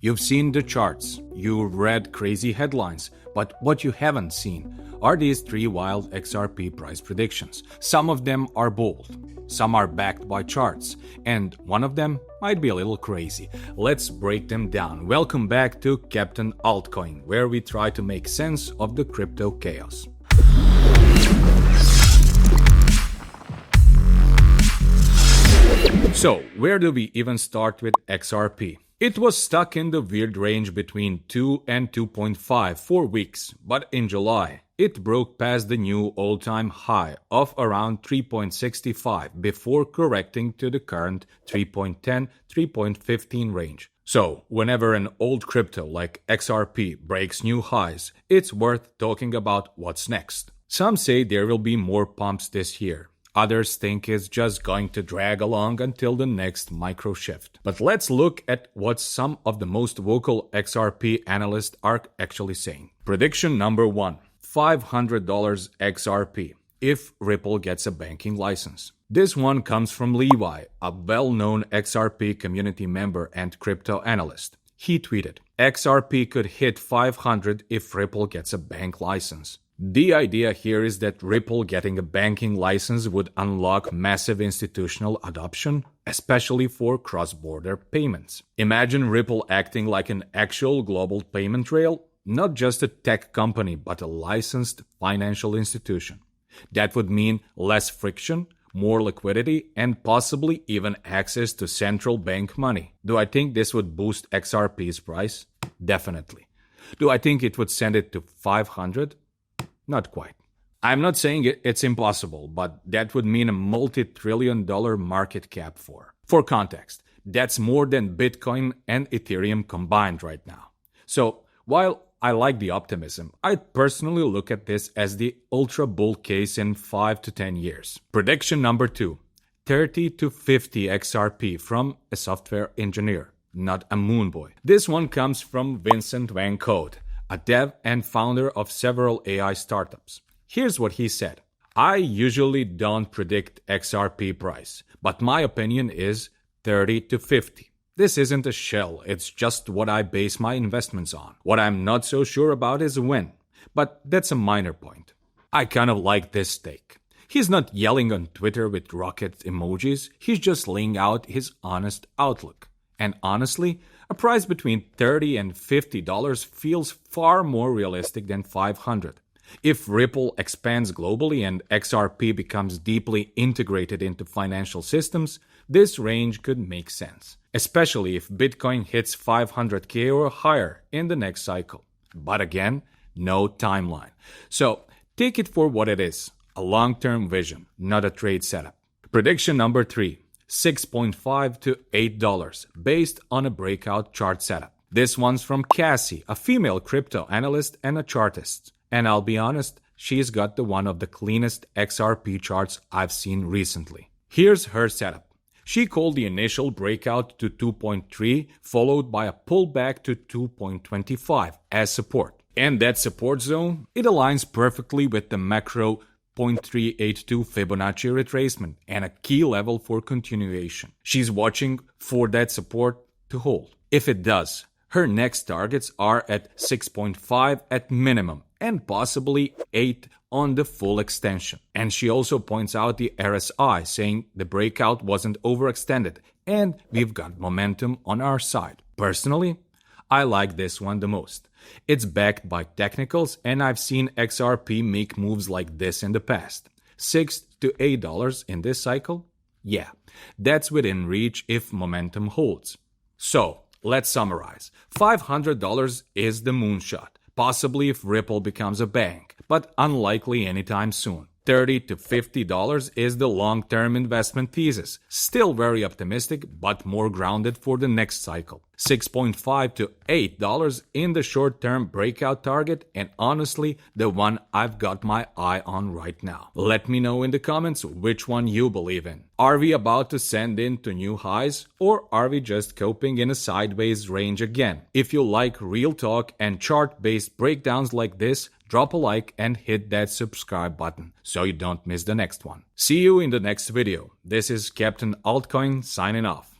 You've seen the charts, you've read crazy headlines, but what you haven't seen are these 3 wild XRP price predictions. Some of them are bold, some are backed by charts, and one of them might be a little crazy. Let's break them down. Welcome back to Captain Altcoin, where we try to make sense of the crypto chaos. So, where do we even start with XRP? It was stuck in the weird range between 2 and 2.5 for weeks, but in July, it broke past the new all-time high of around 3.65 before correcting to the current 3.10, 3.15 range. So, whenever an old crypto like XRP breaks new highs, it's worth talking about what's next. Some say there will be more pumps this year. Others think it's just going to drag along until the next micro shift. But let's look at what some of the most vocal XRP analysts are actually saying. Prediction number 1. $500 XRP if Ripple gets a banking license. This one comes from Levi, a well-known XRP community member and crypto analyst. He tweeted, XRP could hit 500 if Ripple gets a bank license. The idea here is that Ripple getting a banking license would unlock massive institutional adoption, especially for cross-border payments. Imagine Ripple acting like an actual global payment rail, not just a tech company, but a licensed financial institution. That would mean less friction, more liquidity, and possibly even access to central bank money. Do I think this would boost XRP's price? Definitely. Do I think it would send it to 500? Not quite. I'm not saying it's impossible, but that would mean a multi-trillion-dollar market cap for. For context, that's more than Bitcoin and Ethereum combined right now. So, while I like the optimism, I personally look at this as the ultra bull case in 5 to 10 years. Prediction number 2. 30 to 50 XRP from a software engineer, not a moon boy. This one comes from Vincent Van Code, a dev and founder of several AI startups. Here's what he said. I usually don't predict XRP price, but my opinion is 30 to 50. This isn't a shell, it's just what I base my investments on. What I'm not so sure about is when, but that's a minor point. I kind of like this take. He's not yelling on Twitter with rocket emojis, he's just laying out his honest outlook. And honestly, a price between $30 and $50 feels far more realistic than 500. If Ripple expands globally and XRP becomes deeply integrated into financial systems, this range could make sense, especially if Bitcoin hits 500K or higher in the next cycle. But again, no timeline. So take it for what it is, a long-term vision, not a trade setup. Prediction number 3. $6.5 to $8 based on a breakout chart setup. This one's from Cassie, a female crypto analyst and a chartist. And I'll be honest, she's got the one of the cleanest XRP charts I've seen recently. Here's her setup. She called the initial breakout to 2.3 followed by a pullback to 2.25 as support. And that support zone, it aligns perfectly with the macro 0.382 Fibonacci retracement and a key level for continuation. She's watching for that support to hold. If it does, her next targets are at 6.5 at minimum and possibly 8 on the full extension. And she also points out the RSI, saying the breakout wasn't overextended and we've got momentum on our side. Personally, I like this one the most. It's backed by technicals and I've seen XRP make moves like this in the past. $6 to $8 in this cycle? Yeah, that's within reach if momentum holds. So, let's summarize. $500 is the moonshot, possibly if Ripple becomes a bank, but unlikely anytime soon. $30 to $50 is the long-term investment thesis. Still very optimistic, but more grounded for the next cycle. $6.5 to $8 in the short-term breakout target, and honestly, the one I've got my eye on right now. Let me know in the comments which one you believe in. Are we about to send into new highs, or are we just coping in a sideways range again? If you like real talk and chart-based breakdowns like this, drop a like and hit that subscribe button so you don't miss the next one. See you in the next video. This is Captain Altcoin signing off.